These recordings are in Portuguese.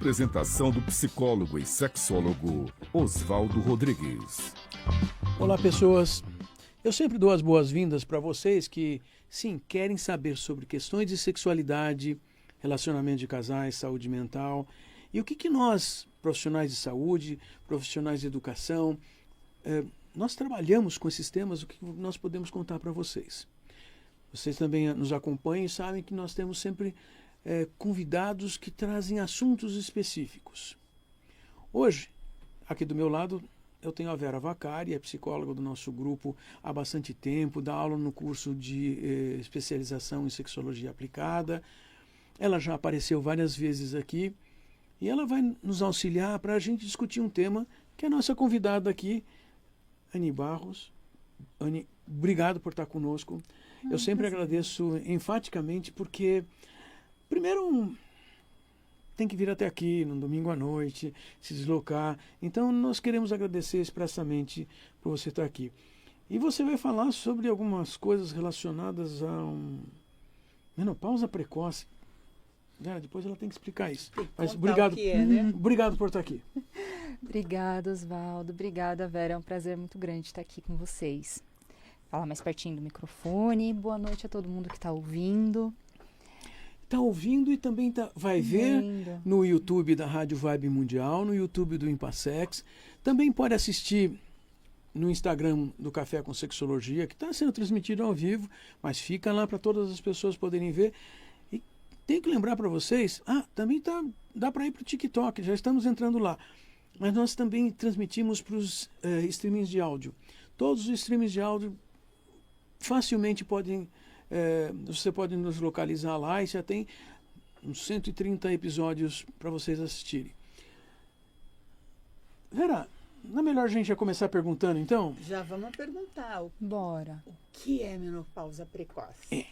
Apresentação do psicólogo e sexólogo Oswaldo Rodrigues. Olá, pessoas. Eu sempre dou as boas-vindas para vocês que, sim, querem saber sobre questões de sexualidade, relacionamento de casais, saúde mental e o que nós, profissionais de saúde, profissionais de educação, nós trabalhamos com esses temas, o que nós podemos contar para vocês. Vocês também nos acompanham e sabem que nós temos sempre convidados que trazem assuntos específicos. Hoje, aqui do meu lado, eu tenho a Vera Vacari, é psicóloga do nosso grupo há bastante tempo, dá aula no curso de especialização em sexologia aplicada. Ela já apareceu várias vezes aqui e ela vai nos auxiliar para a gente discutir um tema que é a nossa convidada aqui, Anny Barros. Anny, obrigado por estar conosco. Eu sempre agradeço enfaticamente porque, primeiro, tem que vir até aqui no domingo à noite, se deslocar. Então, nós queremos agradecer expressamente por você estar aqui. E você vai falar sobre algumas coisas relacionadas a menopausa precoce. Depois ela tem que explicar isso. Mas obrigado, obrigado por estar aqui. Obrigada, Oswaldo. Obrigada, Vera. É um prazer muito grande estar aqui com vocês. Falar mais pertinho do microfone. Boa noite a todo mundo que está ouvindo. Está ouvindo e também vai ver no YouTube da Rádio Vibe Mundial, no YouTube do Impassex. Também pode assistir no Instagram do Café com Sexologia, que está sendo transmitido ao vivo, mas fica lá para todas as pessoas poderem ver. E tem que lembrar para vocês, também dá para ir para o TikTok, já estamos entrando lá. Mas nós também transmitimos para os streamings de áudio. Todos os streamings de áudio facilmente podem... você pode nos localizar lá e já tem uns 130 episódios para vocês assistirem. Vera, não é melhor a gente já começar perguntando, então? Já vamos perguntar. Bora. O que é menopausa precoce?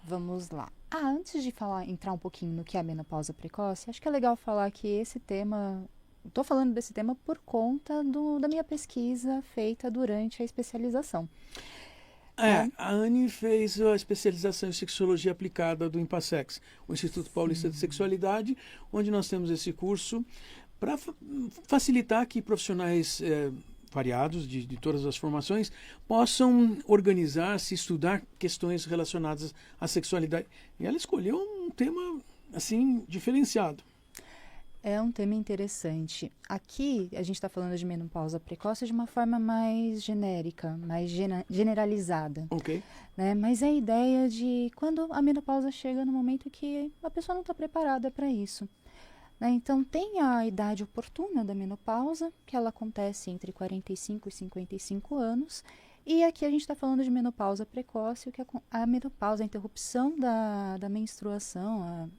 Vamos lá. Antes de entrar um pouquinho no que é a menopausa precoce, acho que é legal falar que esse tema... Estou falando desse tema por conta da minha pesquisa feita durante a especialização. A Anny fez a especialização em sexologia aplicada do Impassex, o Instituto Paulista de Sexualidade, onde nós temos esse curso para facilitar que profissionais variados de todas as formações possam organizar-se, estudar questões relacionadas à sexualidade. E ela escolheu um tema assim diferenciado. É um tema interessante. Aqui a gente está falando de menopausa precoce de uma forma mais genérica, mais generalizada. Ok. Né? Mas é a ideia de quando a menopausa chega no momento que a pessoa não está preparada para isso. Né? Então tem a idade oportuna da menopausa, que ela acontece entre 45 e 55 anos. E aqui a gente está falando de menopausa precoce, que é a menopausa, a interrupção da menstruação,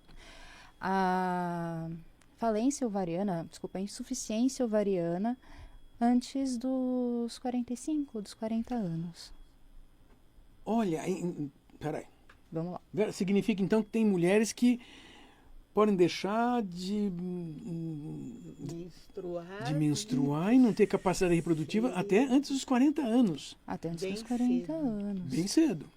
a falência ovariana, a insuficiência ovariana antes dos 45, dos 40 anos. Olha, peraí. Vamos lá. Significa então que tem mulheres que podem deixar de menstruar e não ter capacidade reprodutiva até antes dos 40 anos. Até antes dos 40 anos. Bem cedo.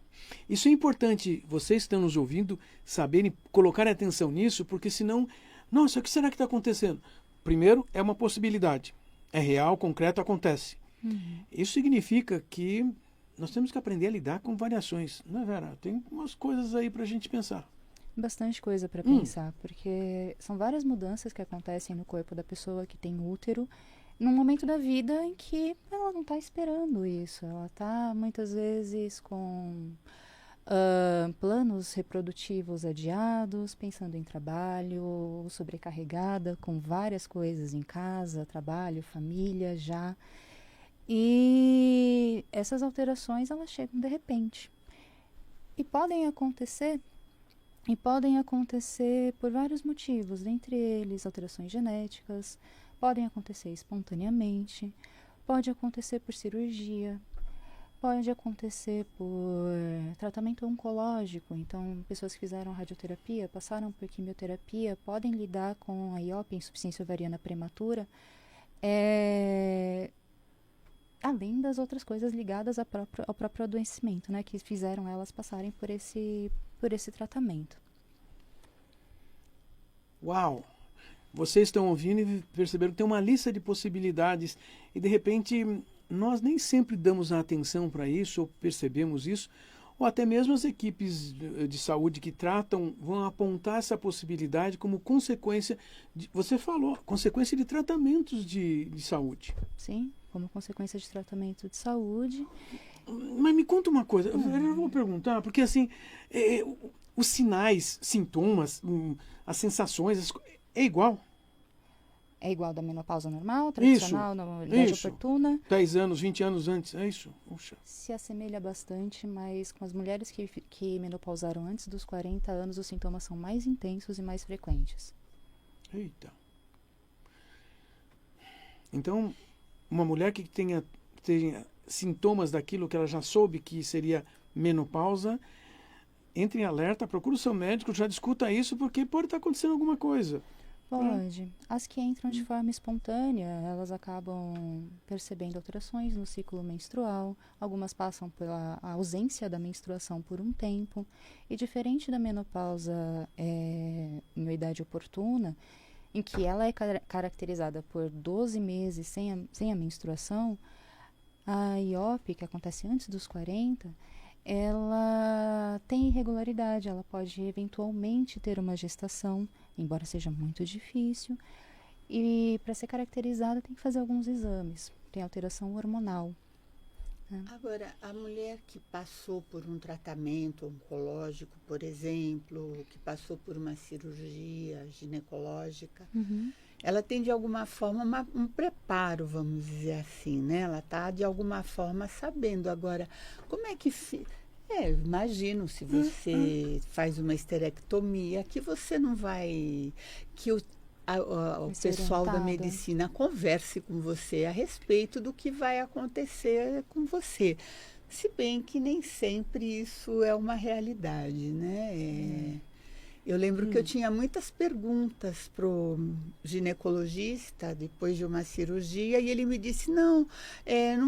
Isso é importante, vocês que estão nos ouvindo, saberem, colocarem atenção nisso, porque senão... Nossa, o que será que está acontecendo? Primeiro, é uma possibilidade. É real, concreto, acontece. Isso significa que nós temos que aprender a lidar com variações. Não é, Vera? Tem umas coisas aí para a gente pensar. Bastante coisa para pensar, porque são várias mudanças que acontecem no corpo da pessoa que tem útero, num momento da vida em que ela não está esperando isso. Ela está, muitas vezes, com... planos reprodutivos adiados, pensando em trabalho, sobrecarregada com várias coisas em casa, trabalho, família já. E essas alterações, elas chegam de repente. E podem acontecer por vários motivos, dentre eles alterações genéticas, podem acontecer espontaneamente, pode acontecer por cirurgia, pode acontecer por tratamento oncológico. Então, pessoas que fizeram radioterapia, passaram por quimioterapia, podem lidar com a IOP, insuficiência ovariana prematura, além das outras coisas ligadas ao próprio adoecimento, né, que fizeram elas passarem por esse tratamento. Uau! vocês estão ouvindo e perceberam que tem uma lista de possibilidades e de repente nós nem sempre damos atenção para isso ou percebemos isso, ou até mesmo as equipes de saúde que tratam vão apontar essa possibilidade como consequência de, você falou, consequência de tratamentos de saúde. Sim, como consequência de tratamento de saúde. Mas me conta uma coisa, eu vou perguntar, porque assim, os sinais, sintomas, as sensações, é igual? É igual da menopausa normal, tradicional, na idade oportuna. 10 anos, 20 anos antes, é isso? Puxa. Se assemelha bastante, mas com as mulheres que menopausaram antes dos 40 anos, os sintomas são mais intensos e mais frequentes. Eita. Então, uma mulher que tenha sintomas daquilo que ela já soube que seria menopausa, entre em alerta, procura o seu médico, já discuta isso, porque pode estar acontecendo alguma coisa. Pode. As que entram de forma espontânea, elas acabam percebendo alterações no ciclo menstrual. Algumas passam pela ausência da menstruação por um tempo. E diferente da menopausa em idade oportuna, em que ela é caracterizada por 12 meses sem a menstruação, a IOP, que acontece antes dos 40, ela tem irregularidade, ela pode eventualmente ter uma gestação, embora seja muito difícil, e para ser caracterizada tem que fazer alguns exames, tem alteração hormonal. Né? Agora, a mulher que passou por um tratamento oncológico, por exemplo, que passou por uma cirurgia ginecológica, ela tem de alguma forma um preparo, vamos dizer assim, né? Ela está de alguma forma sabendo. Agora, como é que... imagino, se você faz uma esterectomia, que você não vai... que o pessoal da medicina converse com você a respeito do que vai acontecer com você. Se bem que nem sempre isso é uma realidade, né? Eu lembro que eu tinha muitas perguntas para o ginecologista depois de uma cirurgia e ele me disse, não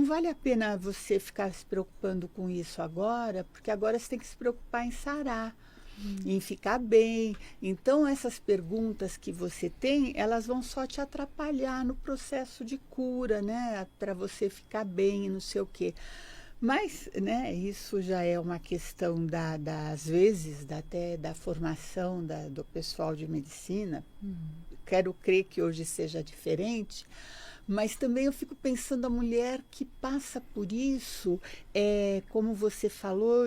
vale a pena você ficar se preocupando com isso agora, porque agora você tem que se preocupar em sarar, em ficar bem. Então, essas perguntas que você tem, elas vão só te atrapalhar no processo de cura, né? Para você ficar bem e não sei o quê. Mas, né, isso já é uma questão às vezes, até da formação do pessoal de medicina. Quero crer que hoje seja diferente, mas também eu fico pensando a mulher que passa por isso, como você falou,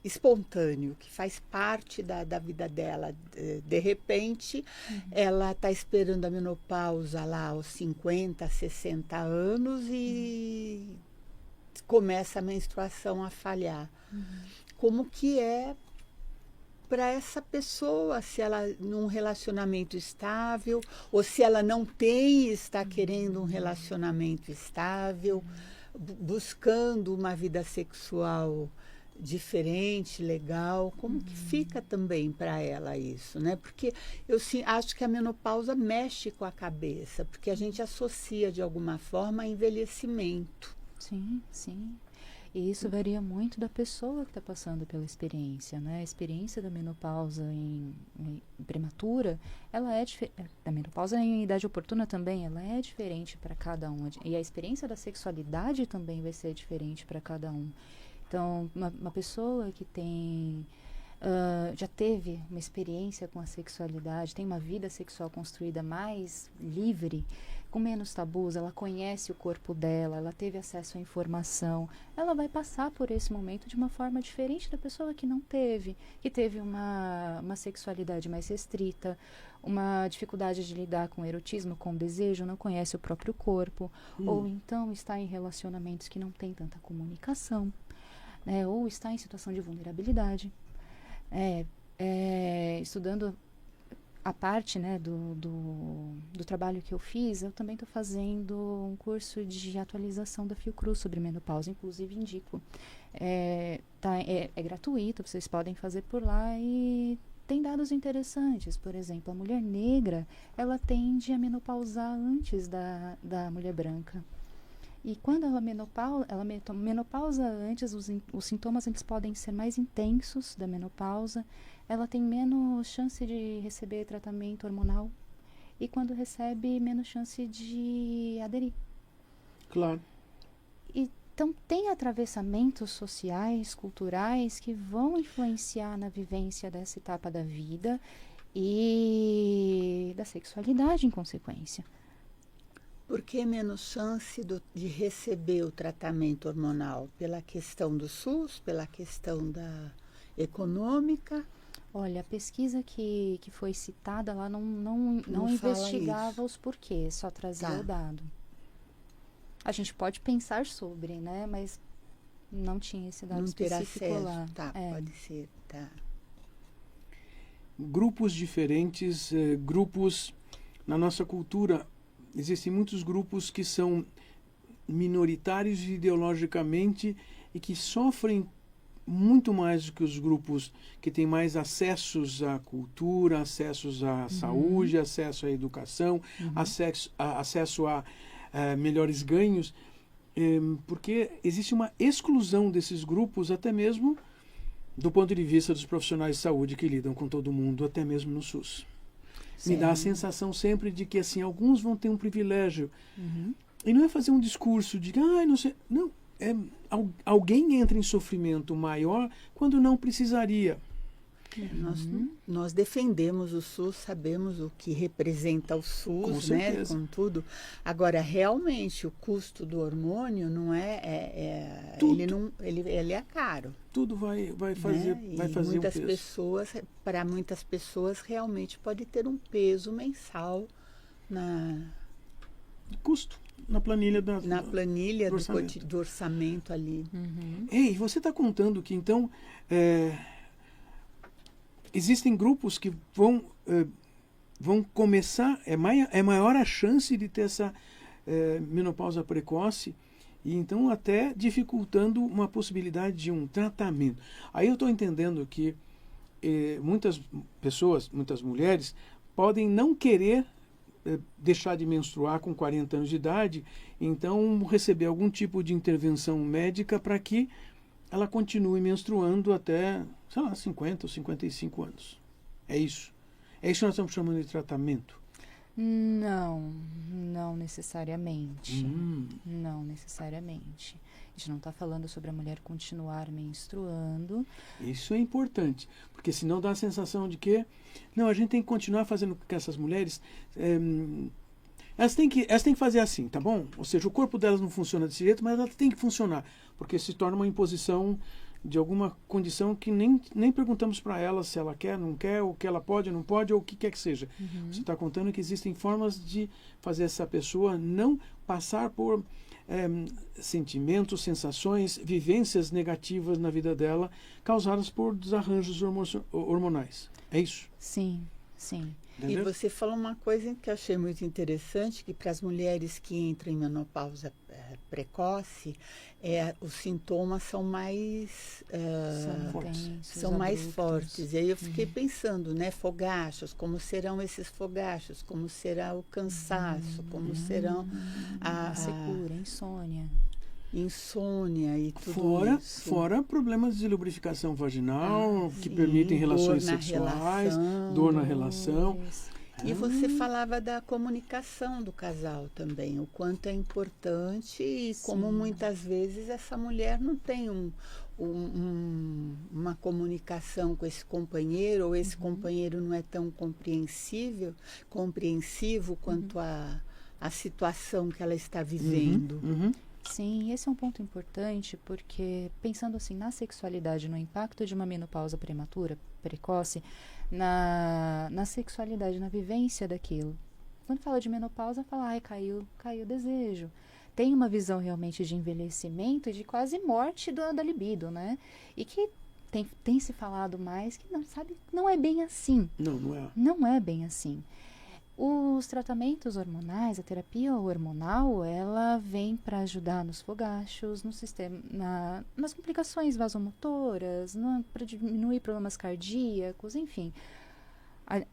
espontâneo, que faz parte da vida dela. De repente, ela está esperando a menopausa lá aos 50, 60 anos e... começa a menstruação a falhar. Como que é para essa pessoa, se ela num relacionamento estável, ou se ela não tem e está querendo um relacionamento estável, buscando uma vida sexual diferente, legal, como que fica também para ela isso, né? Porque eu acho que a menopausa mexe com a cabeça, porque a gente associa de alguma forma a envelhecimento. Sim, sim. E isso varia muito da pessoa que está passando pela experiência, né? A experiência da menopausa em prematura, ela da menopausa em idade oportuna também, ela é diferente para cada um. E a experiência da sexualidade também vai ser diferente para cada um. Então, uma pessoa que tem... já teve uma experiência com a sexualidade, tem uma vida sexual construída mais livre, com menos tabus, ela conhece o corpo dela, ela teve acesso à informação, ela vai passar por esse momento de uma forma diferente da pessoa que não teve, que teve uma sexualidade mais restrita, uma dificuldade de lidar com o erotismo, com o desejo, não conhece o próprio corpo, ou então está em relacionamentos que não tem tanta comunicação, né, ou está em situação de vulnerabilidade. Estudando a parte, né, do trabalho que eu fiz, eu também estou fazendo um curso de atualização da Fiocruz sobre menopausa, inclusive indico. É gratuito, vocês podem fazer por lá e tem dados interessantes. Por exemplo, a mulher negra, ela tende a menopausar antes da mulher branca. E quando ela menopausa antes, os sintomas eles podem ser mais intensos da menopausa, ela tem menos chance de receber tratamento hormonal e quando recebe, menos chance de aderir. Claro. Então, tem atravessamentos sociais, culturais, que vão influenciar na vivência dessa etapa da vida e da sexualidade em consequência. Por que menos chance de receber o tratamento hormonal? Pela questão do SUS, pela questão da econômica? Olha, a pesquisa que foi citada lá não investigava os porquês, só trazia o dado. A gente pode pensar sobre, né? Mas não tinha esse dado específico lá. Tá, pode ser, tá. Grupos diferentes, grupos na nossa cultura, existem muitos grupos que são minoritários ideologicamente e que sofrem muito mais do que os grupos que têm mais acessos à cultura, acessos à saúde, acesso à educação, acesso a melhores ganhos, porque existe uma exclusão desses grupos, até mesmo do ponto de vista dos profissionais de saúde que lidam com todo mundo, até mesmo no SUS. Sim. Me dá a sensação sempre de que assim alguns vão ter um privilégio. E não é fazer um discurso de não sei, não, alguém entra em sofrimento maior quando não precisaria. Nós defendemos o SUS, sabemos o que representa o SUS, né, com tudo. Agora, realmente, o custo do hormônio não ele é caro. Tudo vai fazer, né? vai fazer muitas um peso. pessoas, para muitas pessoas, realmente pode ter um peso mensal custo na planilha do orçamento ali. Ei, você está contando que então existem grupos que vão começar, é maior a chance de ter essa menopausa precoce, e então até dificultando uma possibilidade de um tratamento. Aí eu estou entendendo que muitas pessoas, muitas mulheres, podem não querer deixar de menstruar com 40 anos de idade, então receber algum tipo de intervenção médica para que ela continue menstruando até, sei lá, 50 ou 55 anos. É isso. É isso que nós estamos chamando de tratamento? Não necessariamente. Não necessariamente. A gente não está falando sobre a mulher continuar menstruando. Isso é importante, porque senão dá a sensação de que a gente tem que continuar fazendo com que essas mulheres elas têm que fazer assim, tá bom? Ou seja, o corpo delas não funciona desse jeito, mas ela tem que funcionar, porque se torna uma imposição de alguma condição que nem perguntamos para ela se ela quer, não quer, o que ela pode, não pode, ou o que quer que seja. Você está contando que existem formas de fazer essa pessoa não passar por sentimentos, sensações, vivências negativas na vida dela, causadas por desarranjos hormonais. É isso? Sim. Entendeu? E você falou uma coisa que eu achei muito interessante, que para as mulheres que entram em menopausa precoce, os sintomas são mais fortes. E aí eu fiquei pensando, né, fogachos, como serão esses fogachos, como será o cansaço, como serão a secura, insônia e tudo isso. Fora problemas de lubrificação vaginal, que permitem relações sexuais, dor na relação. E você falava da comunicação do casal também, o quanto é importante e como muitas vezes essa mulher não tem uma comunicação com esse companheiro, ou esse companheiro não é tão compreensivo quanto a situação que ela está vivendo. Sim, esse é um ponto importante, porque pensando assim na sexualidade, no impacto de uma menopausa prematura, precoce, na sexualidade, na vivência daquilo. Quando fala de menopausa, fala, caiu o desejo. Tem uma visão realmente de envelhecimento e de quase morte da libido, né? E que tem se falado mais que não é bem assim. Não é bem assim. Os tratamentos hormonais, a terapia hormonal, ela vem para ajudar nos fogachos, no sistema, nas complicações vasomotoras, para diminuir problemas cardíacos, enfim.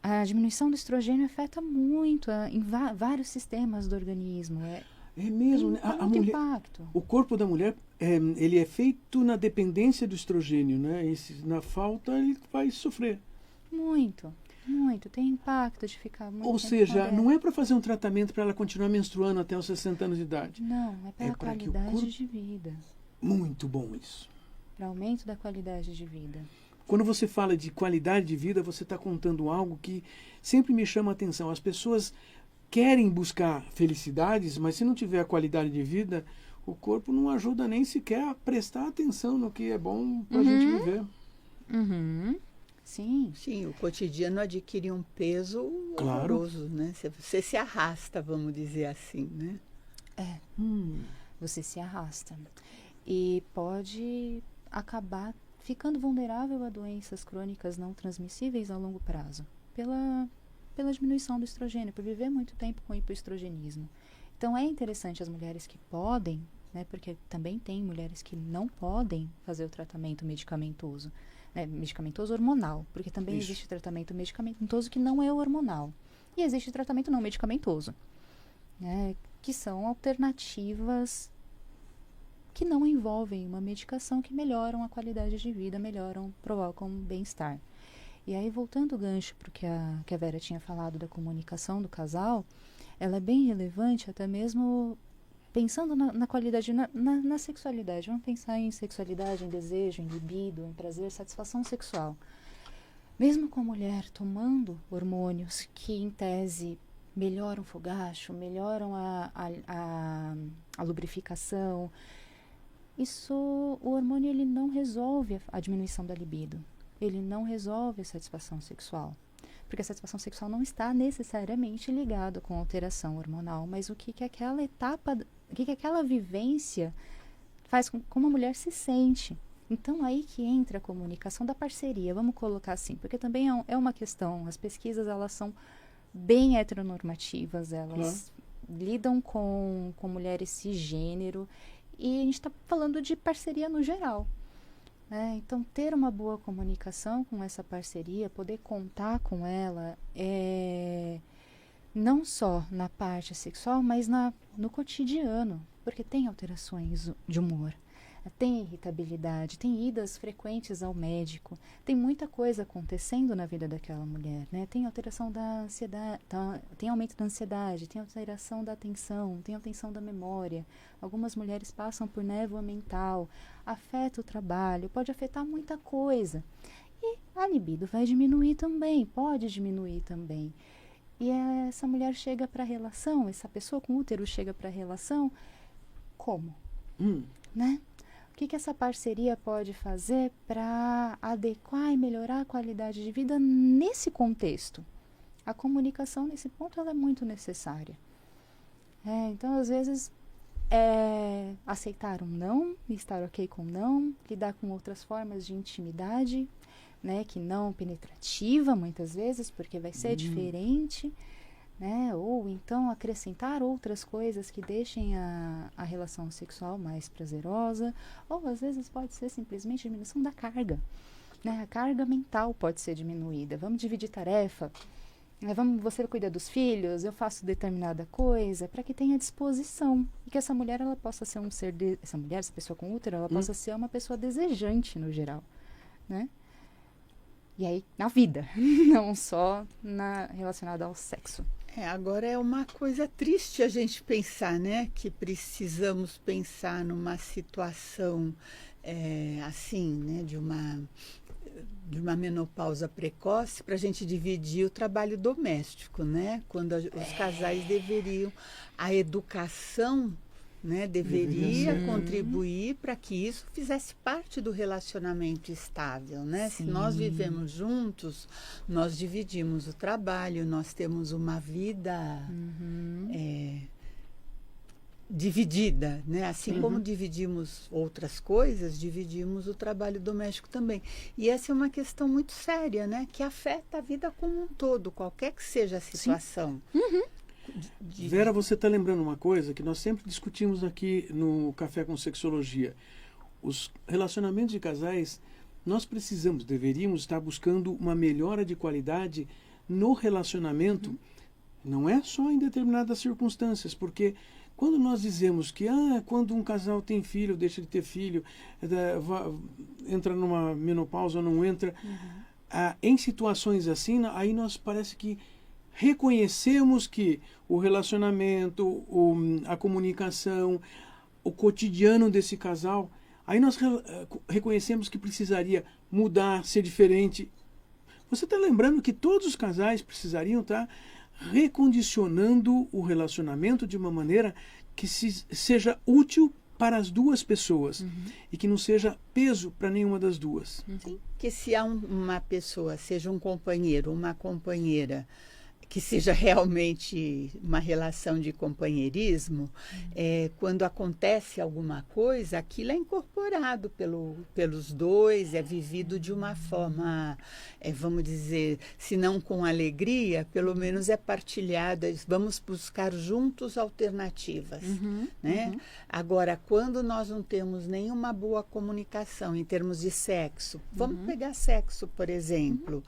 A diminuição do estrogênio afeta muito em vários sistemas do organismo. É mesmo, tem muito impacto. O corpo da mulher, ele é feito na dependência do estrogênio, né? E na falta ele vai sofrer. Muito. Muito. Tem impacto de ficar muito Ou tempo seja, com não é para fazer um tratamento para ela continuar menstruando até os 60 anos de idade. Não, é para É a pra que o qualidade corpo- de vida. Muito bom isso. Para aumento da qualidade de vida. Quando você fala de qualidade de vida, você está contando algo que sempre me chama a atenção. As pessoas querem buscar felicidades, mas se não tiver qualidade de vida, o corpo não ajuda nem sequer a prestar atenção no que é bom para a gente viver. Uhum. Sim. Sim, o cotidiano adquire um peso Claro. horroroso, né? Você se arrasta, vamos dizer assim, né? Você se arrasta. E pode acabar ficando vulnerável a doenças crônicas não transmissíveis a longo prazo. Pela diminuição do estrogênio, por viver muito tempo com hipoestrogenismo. Então é interessante as mulheres que podem, né, porque também tem mulheres que não podem fazer o tratamento medicamentoso, né, medicamentoso hormonal, porque também Isso. existe tratamento medicamentoso que não é hormonal. E existe tratamento não medicamentoso, né, que são alternativas que não envolvem uma medicação, que melhoram a qualidade de vida, provocam bem-estar. E aí, voltando o gancho para o que a Vera tinha falado da comunicação do casal, ela é bem relevante, até mesmo pensando na qualidade, na sexualidade. Vamos pensar em sexualidade, em desejo, em libido, em prazer, satisfação sexual. Mesmo com a mulher tomando hormônios que, em tese, melhoram o fogacho, melhoram a lubrificação, o hormônio ele não resolve a diminuição da libido. Ele não resolve a satisfação sexual. Porque a satisfação sexual não está necessariamente ligada com alteração hormonal, mas o que aquela etapa, o que aquela vivência faz com como a mulher se sente. Então, aí que entra a comunicação da parceria, vamos colocar assim, porque também é uma questão, as pesquisas elas são bem heteronormativas, elas lidam com mulheres cisgênero, e a gente está falando de parceria no geral. Então, ter uma boa comunicação com essa parceria, poder contar com ela, não só na parte sexual, mas no cotidiano, porque tem alterações de humor, tem irritabilidade, tem idas frequentes ao médico, tem muita coisa acontecendo na vida daquela mulher, né? Tem alteração da ansiedade, tem aumento da ansiedade, tem alteração da atenção, tem alteração da memória. Algumas mulheres passam por névoa mental, afeta o trabalho, pode afetar muita coisa. E a libido vai diminuir também, pode diminuir também. E essa mulher chega para a relação, essa pessoa com útero chega para a relação, como? Né? O que essa parceria pode fazer para adequar e melhorar a qualidade de vida nesse contexto? A comunicação, nesse ponto, ela é muito necessária. Então, às vezes, aceitar um não, estar ok com não, lidar com outras formas de intimidade, né, que não penetrativa, muitas vezes, porque vai ser diferente, né, ou então acrescentar outras coisas que deixem a relação sexual mais prazerosa, ou às vezes pode ser simplesmente diminuição da carga, né, a carga mental pode ser diminuída, vamos dividir tarefa, né, você cuida dos filhos, eu faço determinada coisa, para que tenha disposição, e que essa mulher ela possa ser essa pessoa com útero, ela possa ser uma pessoa desejante no geral, né? E aí, na vida, não só relacionada ao sexo. Agora é uma coisa triste a gente pensar, né? Que precisamos pensar numa situação assim, né? De uma menopausa precoce para a gente dividir o trabalho doméstico, né? Quando os casais deveriam... A educação, né, deveria contribuir para que isso fizesse parte do relacionamento estável, né? Se nós vivemos juntos, nós dividimos o trabalho, nós temos uma vida dividida, né? Assim como dividimos outras coisas, dividimos o trabalho doméstico também. E essa é uma questão muito séria, né? Que afeta a vida como um todo, qualquer que seja a situação. Vera, você está lembrando uma coisa que nós sempre discutimos aqui no Café com Sexologia. Os relacionamentos de casais, nós deveríamos estar buscando uma melhora de qualidade no relacionamento, não é só em determinadas circunstâncias, porque quando nós dizemos que quando um casal tem filho, deixa de ter filho, entra numa menopausa ou não entra, em situações assim, aí nós parece que reconhecemos que o relacionamento, a comunicação, o cotidiano desse casal, aí nós reconhecemos que precisaria mudar, ser diferente. Você está lembrando que todos os casais precisariam estar recondicionando o relacionamento de uma maneira que seja útil para as duas pessoas e que não seja peso para nenhuma das duas. Sim, que se há uma pessoa, seja um companheiro, uma companheira, que seja realmente uma relação de companheirismo, quando acontece alguma coisa, aquilo é incorporado pelos dois, é vivido de uma forma, vamos dizer, se não com alegria, pelo menos é partilhada, vamos buscar juntos alternativas. Né? Agora, quando nós não temos nenhuma boa comunicação em termos de sexo, vamos pegar sexo, por exemplo,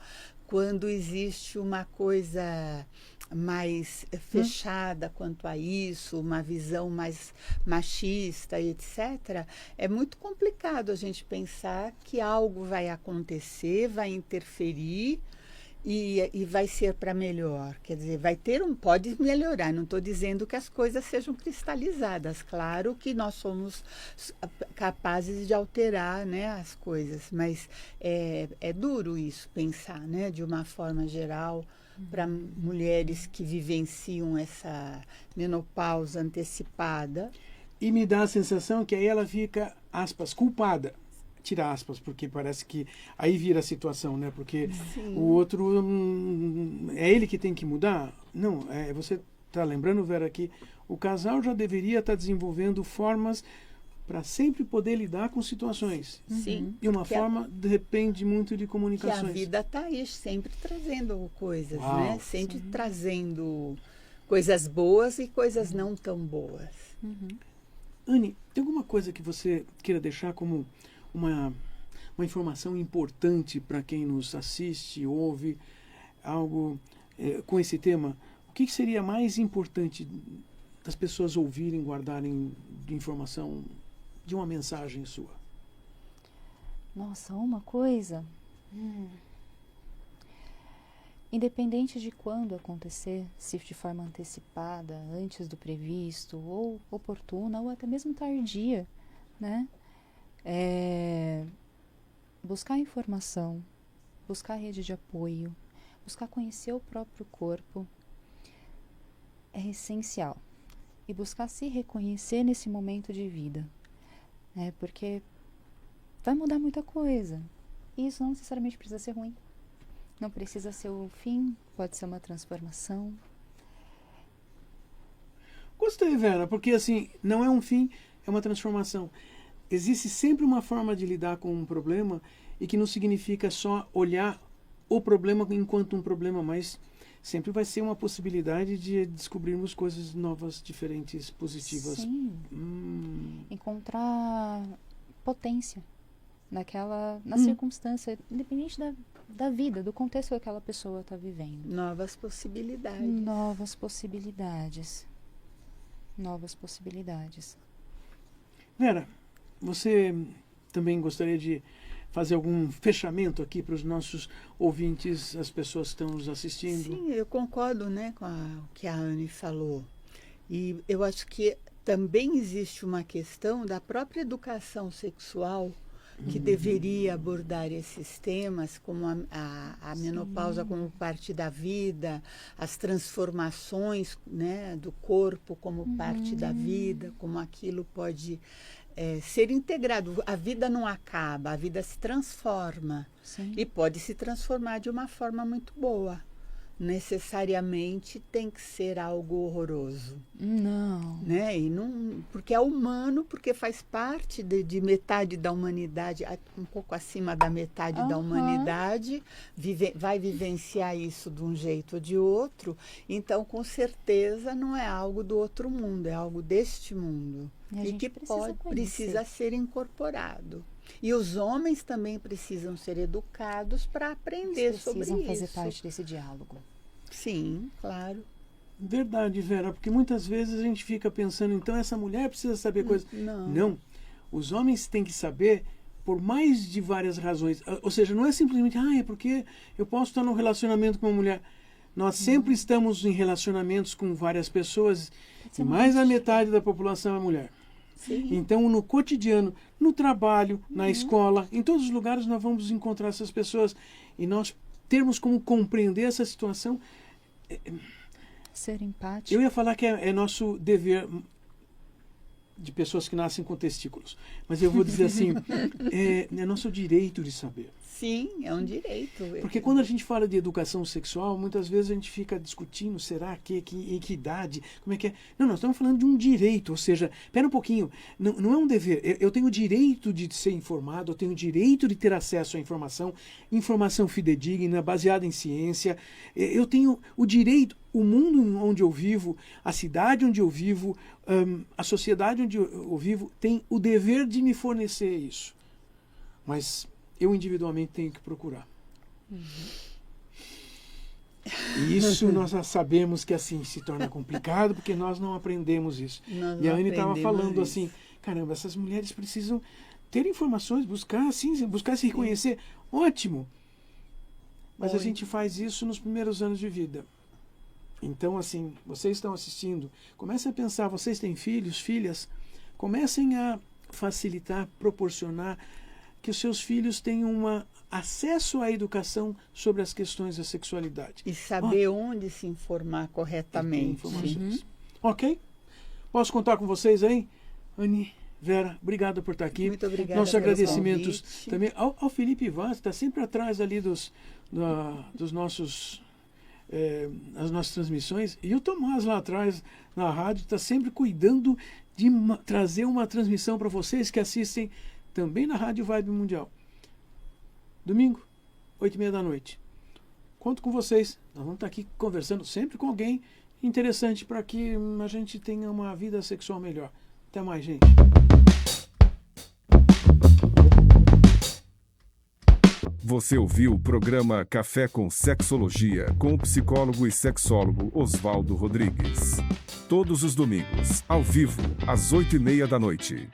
quando existe uma coisa mais fechada quanto a isso, uma visão mais machista, etc., é muito complicado a gente pensar que algo vai acontecer, vai interferir e vai ser para melhor. Quer dizer, pode melhorar, não estou dizendo que as coisas sejam cristalizadas. Claro que nós somos capazes de alterar, né, as coisas, mas é duro isso, pensar, né, de uma forma geral, para mulheres que vivenciam essa menopausa antecipada. E me dá a sensação que aí ela fica, aspas, culpada. Tira aspas, porque parece que aí vira a situação, né? Porque o outro é ele que tem que mudar. Não, você está lembrando, Vera, que o casal já deveria estar desenvolvendo formas para sempre poder lidar com situações. Sim. E uma forma depende muito de Que comunicações. a vida está aí sempre trazendo coisas, Uau. né? Sempre trazendo coisas boas e coisas não tão boas. Anne, tem alguma coisa que você queira deixar como uma informação importante para quem nos assiste, ouve, algo com esse tema? O que seria mais importante das pessoas ouvirem, guardarem de informação, de uma mensagem sua? Nossa, uma coisa. Independente de quando acontecer, se de forma antecipada, antes do previsto, ou oportuna, ou até mesmo tardia, né? Buscar informação, buscar rede de apoio, buscar conhecer o próprio corpo é essencial. E buscar se reconhecer nesse momento de vida, né? Porque vai mudar muita coisa. E isso não necessariamente precisa ser ruim. Não precisa ser o fim, pode ser uma transformação. Gostei, Vera, porque assim, não é um fim, é uma transformação. Existe sempre uma forma de lidar com um problema e que não significa só olhar o problema enquanto um problema, mas sempre vai ser uma possibilidade de descobrirmos coisas novas, diferentes, positivas. Sim. Encontrar potência na circunstância, independente da vida, do contexto que aquela pessoa está vivendo. Novas possibilidades. Novas possibilidades. Novas possibilidades. Vera, você também gostaria de fazer algum fechamento aqui para os nossos ouvintes, as pessoas que estão nos assistindo? Sim, eu concordo, né, com o que a Anne falou. E eu acho que também existe uma questão da própria educação sexual que deveria abordar esses temas, como a menopausa como parte da vida, as transformações, né, do corpo como parte da vida, como aquilo pode ser integrado. A vida não acaba, a vida se transforma. Sim. E pode se transformar de uma forma muito boa. Necessariamente tem que ser algo horroroso. Não. Né? E não, porque é humano, porque faz parte de metade da humanidade, um pouco acima da metade da humanidade, vai vivenciar isso de um jeito ou de outro. Então, com certeza, não é algo do outro mundo, é algo deste mundo. E que precisa ser incorporado. E os homens também precisam ser educados para aprender sobre isso. Precisam fazer parte desse diálogo. Sim, claro. Verdade, Vera, porque muitas vezes a gente fica pensando, então essa mulher precisa saber coisas. Não. Não. Os homens têm que saber por mais de várias razões. Ou seja, não é simplesmente, é porque eu posso estar num relacionamento com uma mulher. Nós sempre estamos em relacionamentos com várias pessoas e mais da metade da população é mulher. Sim. Então, no cotidiano, no trabalho, na escola, em todos os lugares nós vamos encontrar essas pessoas. E nós termos como compreender essa situação. Ser empático. Eu ia falar que é nosso dever de pessoas que nascem com testículos. Mas eu vou dizer assim, é nosso direito de saber. Sim, é um direito. Porque quando a gente fala de educação sexual, muitas vezes a gente fica discutindo, será que em que idade, como é que é? Não, nós estamos falando de um direito, ou seja, espera um pouquinho, não é um dever. Eu tenho o direito de ser informado, eu tenho o direito de ter acesso à informação fidedigna, baseada em ciência. Eu tenho o direito, o mundo onde eu vivo, a cidade onde eu vivo, a sociedade onde eu vivo, tem o dever de me fornecer isso. Mas eu individualmente tenho que procurar. E isso nós já sabemos que assim se torna complicado porque nós não aprendemos isso. E a Anne estava falando assim, caramba, essas mulheres precisam ter informações, buscar se reconhecer. Ótimo! Mas a gente faz isso nos primeiros anos de vida. Então, assim, vocês estão assistindo, comecem a pensar, vocês têm filhos, filhas, comecem a facilitar, proporcionar que os seus filhos tenham acesso à educação sobre as questões da sexualidade. E saber onde se informar corretamente. Ok? Posso contar com vocês aí? Anne, Vera, obrigado por estar aqui. Muito obrigada. Nossos agradecimentos também ao Felipe Vaz, está sempre atrás ali dos nossos... as nossas transmissões, e o Tomás lá atrás na rádio está sempre cuidando de trazer uma transmissão para vocês que assistem também na Rádio Vibe Mundial. Domingo, 8h30 da noite. Conto com vocês. Nós vamos estar aqui conversando sempre com alguém interessante para que a gente tenha uma vida sexual melhor. Até mais, gente. Você ouviu o programa Café com Sexologia com o psicólogo e sexólogo Osvaldo Rodrigues. Todos os domingos, ao vivo, às 8h30 da noite.